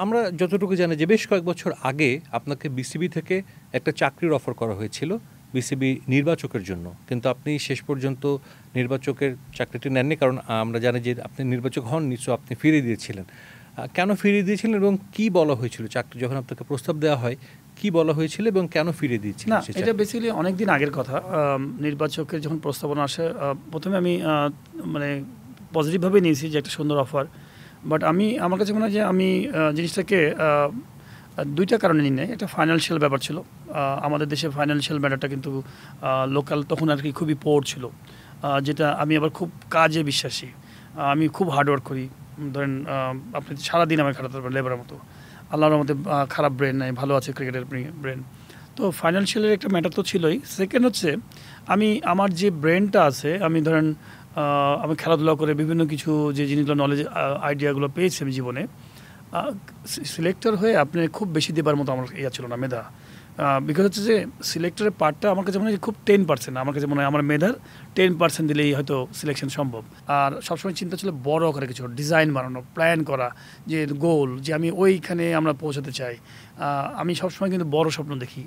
আমরা যতটুকু জানি যে বেশ কয়েক বছর আগে আপনাকে বিসিবি থেকে একটা চাকরির অফার করা হয়েছিল বিসিবি নির্বাচকের জন্য, কিন্তু আপনি শেষ পর্যন্ত নির্বাচকের চাকরিটি নেননি, কারণ আমরা জানি যে আপনি নির্বাচক হননি, সো আপনি ফিরিয়ে দিয়েছিলেন। কেন ফিরিয়ে দিয়েছিলেন এবং কি বলা হয়েছিল চাকরি যখন আপনাকে প্রস্তাব দেওয়া হয়, কি বলা হয়েছিল এবং কেন ফিরিয়ে দিয়েছিলেন? না, এটা বেসিক্যালি অনেক দিন আগের কথা। নির্বাচকের যখন প্রস্তাবনা আসে, প্রথমে আমি মানে পজিটিভভাবে নিয়েছি যে একটা সুন্দর অফার। বাট আমার কাছে মনে হয় যে আমি জিনিসটাকে দুইটা কারণে নিই নাই। একটা ফাইন্যান্সিয়াল ব্যাপার ছিল। আমাদের দেশে ফাইন্যান্সিয়াল ম্যাটারটা কিন্তু লোকাল তখন আর কি খুবই পোর ছিল, যেটা আমি আবার খুব কাজে বিশ্বাসী। আমি খুব হার্ডওয়ার্ক করি। ধরেন আপনি সারাদিন আমাকে খাটাতে পারবেন লেবারের মতো। আল্লাহর মধ্যে খারাপ ব্রেন নাই, ভালো আছে ক্রিকেটের ব্রেন। তো ফাইন্যান্সিয়ালের একটা ম্যাটার তো ছিলই। সেকেন্ড হচ্ছে আমার যে ব্রেনটা আছে, ধরেন আমি খেলাধুলা করে বিভিন্ন কিছু যে জিনিসগুলো নলেজ আইডিয়াগুলো পেয়েছি আমি জীবনে, সিলেক্টর হয়ে আপনি খুব বেশি দেবার মতো আমার ছিল না, মেধা। বিকজ হচ্ছে যে সিলেক্টরের পার্টটা আমার কাছে মনে হয় খুব 10%। আমার কাছে মনে হয় আমার মেধার 10% দিলেই হয়তো সিলেকশন সম্ভব। আর সবসময় চিন্তা ছিল বড় আকারে কিছু ডিজাইন বানানো, প্ল্যান করা, যে গোল, যে আমি ওইখানে আমরা পৌঁছাতে চাই। আমি সবসময় কিন্তু বড় স্বপ্ন দেখি।